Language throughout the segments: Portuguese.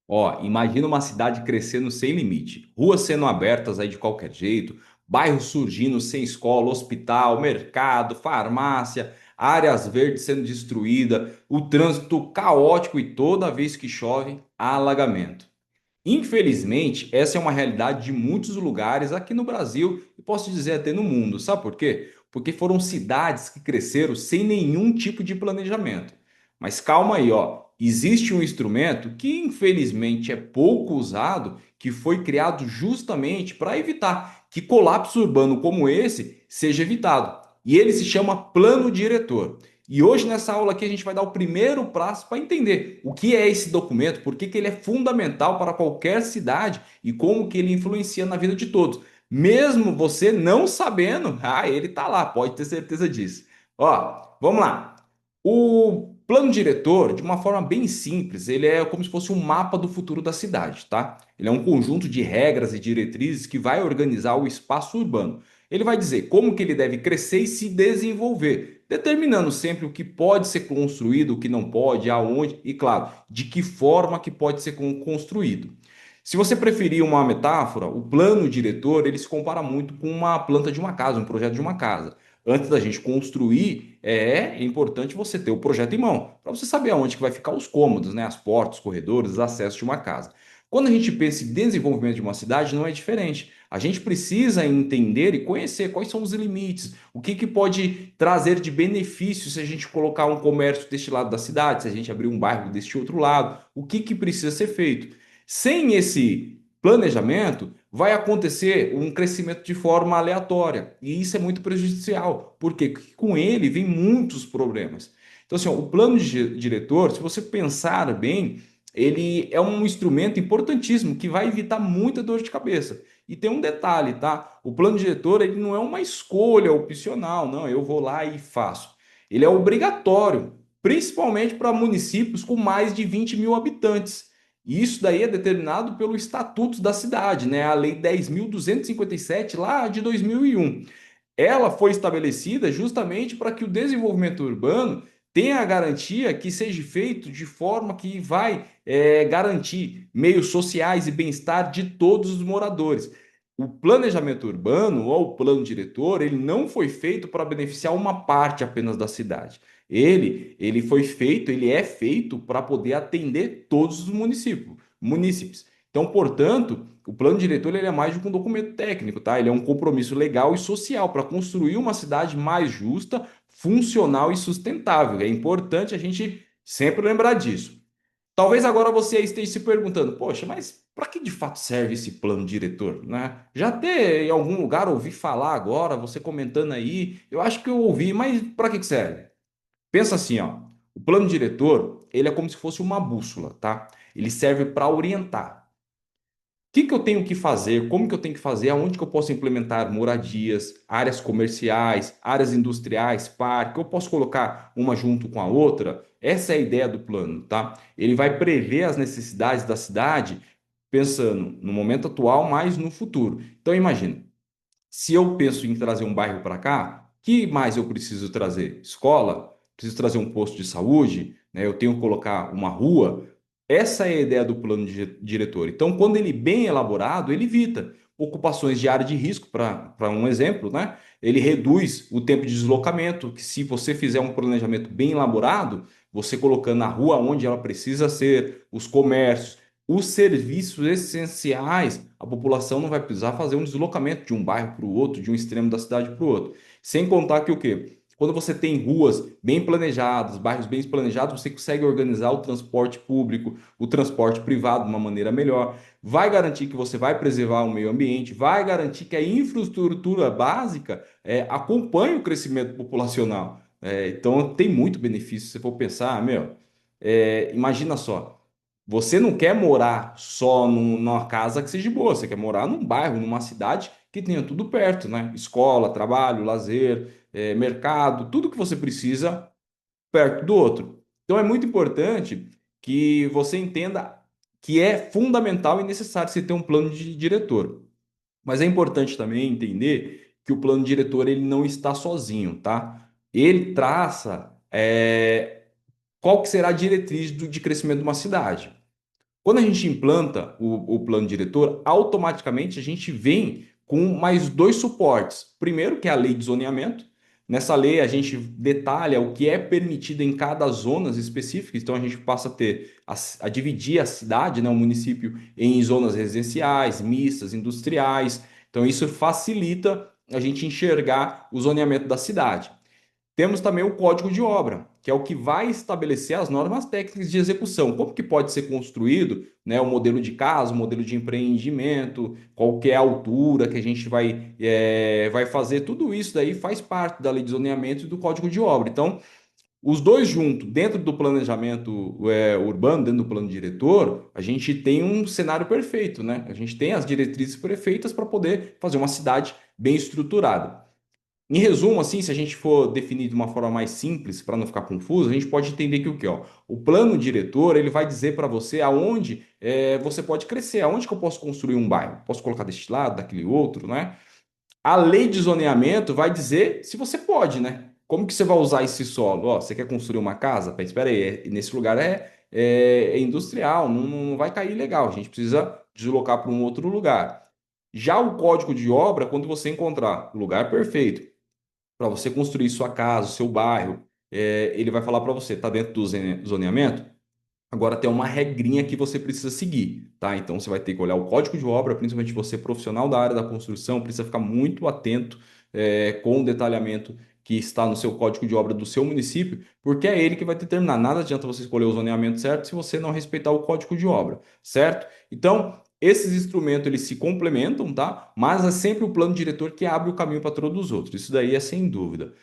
Ó, imagina uma cidade crescendo sem limite, ruas sendo abertas aí de qualquer jeito, bairros surgindo sem escola, hospital, mercado, farmácia, áreas verdes sendo destruídas, o trânsito caótico e toda vez que chove, alagamento. Infelizmente, essa é uma realidade de muitos lugares aqui no Brasil e posso dizer até no mundo. Sabe por quê? Porque foram cidades que cresceram sem nenhum tipo de planejamento. Mas calma aí, ó. Existe um instrumento que infelizmente é pouco usado, que foi criado justamente para evitar que colapso urbano como esse seja evitado. E ele se chama plano diretor. E hoje nessa aula aqui a gente vai dar o primeiro passo para entender o que é esse documento, por que ele é fundamental para qualquer cidade e como que ele influencia na vida de todos. Mesmo você não sabendo, ele está lá, pode ter certeza disso. Ó, vamos lá. O plano diretor, de uma forma bem simples, ele é como se fosse um mapa do futuro da cidade, tá? Ele é um conjunto de regras e diretrizes que vai organizar o espaço urbano. Ele vai dizer como que ele deve crescer e se desenvolver, determinando sempre o que pode ser construído, o que não pode, aonde e, claro, de que forma que pode ser construído. Se você preferir uma metáfora, o plano diretor ele se compara muito com uma planta de uma casa, um projeto de uma casa. Antes da gente construir, é importante você ter o projeto em mão, para você saber aonde que vai ficar os cômodos, né? As portas, os corredores, os acessos de uma casa. Quando a gente pensa em desenvolvimento de uma cidade, não é diferente. A gente precisa entender e conhecer quais são os limites, o que, que pode trazer de benefício se a gente colocar um comércio deste lado da cidade, se a gente abrir um bairro deste outro lado, o que, que precisa ser feito. Sem esse planejamento, vai acontecer um crescimento de forma aleatória, e isso é muito prejudicial, porque com ele vem muitos problemas. Então, assim, ó, o plano diretor, se você pensar bem, ele é um instrumento importantíssimo que vai evitar muita dor de cabeça. E tem um detalhe, tá? O plano diretor ele não é uma escolha opcional, não. Eu vou lá e faço. Ele é obrigatório, principalmente para municípios com mais de 20 mil habitantes. E isso daí é determinado pelo Estatuto da Cidade, né? A Lei 10.257, lá de 2001. Ela foi estabelecida justamente para que o desenvolvimento urbano tenha a garantia que seja feito de forma que vai garantir meios sociais e bem-estar de todos os moradores. O planejamento urbano ou o plano diretor, ele não foi feito para beneficiar uma parte apenas da cidade. Ele foi feito, ele é feito para poder atender todos os munícipes. Então, portanto, o plano diretor ele é mais do que um documento técnico, tá? Ele é um compromisso legal e social para construir uma cidade mais justa, funcional e sustentável. É importante a gente sempre lembrar disso. Talvez agora você esteja se perguntando, poxa, mas para que de fato serve esse plano diretor, né? Já até em algum lugar ouvi falar agora, você comentando aí, eu acho que eu ouvi, mas para que serve? Pensa assim, ó, o plano diretor, ele é como se fosse uma bússola, tá? Ele serve para orientar que eu tenho que fazer, como que eu tenho que fazer, aonde que eu posso implementar moradias, áreas comerciais, áreas industriais, parque, eu posso colocar uma junto com a outra. Essa é a ideia do plano, tá? Ele vai prever as necessidades da cidade, pensando no momento atual, mas no futuro. Então imagina, se eu penso em trazer um bairro para cá, que mais eu preciso trazer? Escola? Preciso trazer um posto de saúde? Né? Eu tenho que colocar uma rua? Essa é a ideia do plano diretor. Então, quando ele é bem elaborado, ele evita ocupações de área de risco, para um exemplo, né? Ele reduz o tempo de deslocamento, que se você fizer um planejamento bem elaborado, você colocando a rua onde ela precisa ser, os comércios, os serviços essenciais, a população não vai precisar fazer um deslocamento de um bairro para o outro, de um extremo da cidade para o outro. Sem contar que o quê? Quando você tem ruas bem planejadas, bairros bem planejados, você consegue organizar o transporte público, o transporte privado de uma maneira melhor. Vai garantir que você vai preservar o meio ambiente, vai garantir que a infraestrutura básica acompanhe o crescimento populacional. Então tem muito benefício se você for pensar, meu. Imagina só. Você não quer morar só numa casa que seja boa, você quer morar num bairro, numa cidade que tenha tudo perto, né? Escola, trabalho, lazer, mercado, tudo que você precisa perto do outro. Então é muito importante que você entenda que é fundamental e necessário você ter um plano de diretor. Mas é importante também entender que o plano diretor ele não está sozinho, tá? Ele traça qual que será a diretriz de crescimento de uma cidade. Quando a gente implanta o plano diretor, automaticamente a gente vem com mais dois suportes. Primeiro, que é a lei de zoneamento. Nessa lei, a gente detalha o que é permitido em cada zonas específicas. Então, a gente passa a ter a dividir a cidade, né, o município, em zonas residenciais, mistas, industriais. Então, isso facilita a gente enxergar o zoneamento da cidade. Temos também o código de obra, que é o que vai estabelecer as normas técnicas de execução. Como que pode ser construído, né, o modelo de casa, o modelo de empreendimento, qual que é a altura que a gente vai fazer. Tudo isso daí faz parte da lei de zoneamento e do código de obra. Então, os dois juntos, dentro do planejamento urbano, dentro do plano diretor, a gente tem um cenário perfeito, né? A gente tem as diretrizes perfeitas para poder fazer uma cidade bem estruturada. Em resumo, assim, se a gente for definir de uma forma mais simples, para não ficar confuso, a gente pode entender que o quê? Ó, o plano diretor ele vai dizer para você aonde você pode crescer, aonde que eu posso construir um bairro. Posso colocar deste lado, daquele outro, né? A lei de zoneamento vai dizer se você pode, né? Como que você vai usar esse solo? Ó, você quer construir uma casa? Pera, espera aí, nesse lugar é industrial, não vai cair legal. A gente precisa deslocar para um outro lugar. Já o código de obra, quando você encontrar o lugar perfeito para você construir sua casa, o seu bairro, ele vai falar para você, está dentro do zoneamento? Agora tem uma regrinha que você precisa seguir, tá? Então você vai ter que olhar o código de obra, principalmente você profissional da área da construção, precisa ficar muito atento com o detalhamento que está no seu código de obra do seu município, porque é ele que vai determinar. Nada adianta você escolher o zoneamento certo se você não respeitar o código de obra, certo? Então, esses instrumentos eles se complementam, tá? Mas é sempre o plano diretor que abre o caminho para todos os outros. Isso daí é sem dúvida.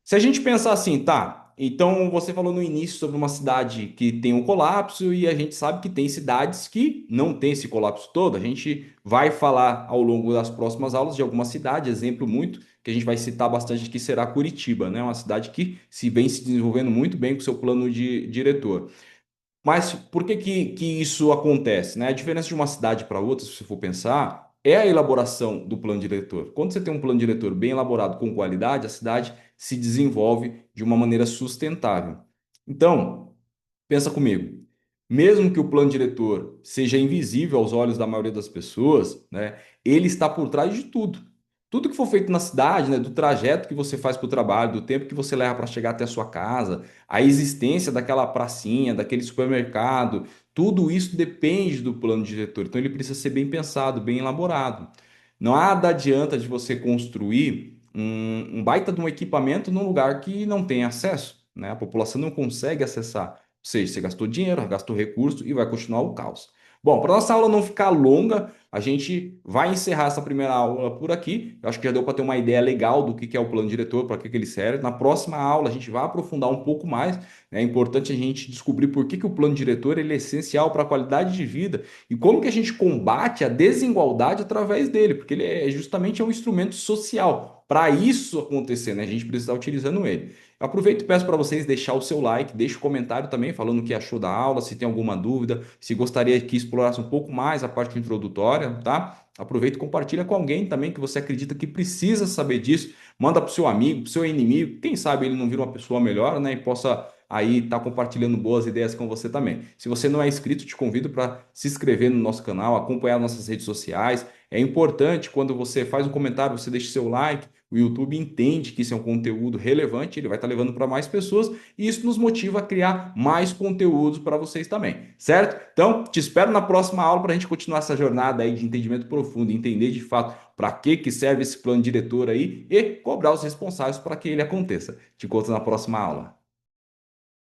Se a gente pensar assim, tá? Então você falou no início sobre uma cidade que tem um colapso e a gente sabe que tem cidades que não tem esse colapso todo. A gente vai falar ao longo das próximas aulas de alguma cidade, exemplo muito que a gente vai citar bastante que será Curitiba, né? Uma cidade que se vem se desenvolvendo muito bem com seu plano de diretor. Mas por que isso acontece, né? A diferença de uma cidade para outra, se você for pensar, é a elaboração do plano diretor. Quando você tem um plano diretor bem elaborado com qualidade, a cidade se desenvolve de uma maneira sustentável. Então, pensa comigo. Mesmo que o plano diretor seja invisível aos olhos da maioria das pessoas, né, ele está por trás de tudo. Tudo que for feito na cidade, né, do trajeto que você faz para o trabalho, do tempo que você leva para chegar até a sua casa, a existência daquela pracinha, daquele supermercado, tudo isso depende do plano diretor. Então ele precisa ser bem pensado, bem elaborado. Nada adianta de você construir um baita de um equipamento num lugar que não tem acesso, né? A população não consegue acessar. Ou seja, você gastou dinheiro, gastou recurso e vai continuar o caos. Bom, para nossa aula não ficar longa, a gente vai encerrar essa primeira aula por aqui. Eu acho que já deu para ter uma ideia legal do que é o plano diretor, para que ele serve. Na próxima aula, a gente vai aprofundar um pouco mais. Né? É importante a gente descobrir por que o plano diretor ele é essencial para a qualidade de vida e como que a gente combate a desigualdade através dele, porque ele é justamente um instrumento social. Para isso acontecer, né? A gente precisa estar utilizando ele. Eu aproveito e peço para vocês deixar o seu like, deixe um comentário também falando o que achou da aula, se tem alguma dúvida, se gostaria que explorasse um pouco mais a parte introdutória, tá? Aproveita e compartilha com alguém também que você acredita que precisa saber disso. Manda para o seu amigo, para o seu inimigo. Quem sabe ele não vira uma pessoa melhor, né? E possa aí estar compartilhando boas ideias com você também. Se você não é inscrito, te convido para se inscrever no nosso canal, acompanhar nossas redes sociais. É importante quando você faz um comentário, você deixa seu like. O YouTube entende que isso é um conteúdo relevante, ele vai estar levando para mais pessoas e isso nos motiva a criar mais conteúdos para vocês também, certo? Então, te espero na próxima aula para a gente continuar essa jornada aí de entendimento profundo, entender de fato para que serve esse plano diretor aí e cobrar os responsáveis para que ele aconteça. Te encontro na próxima aula.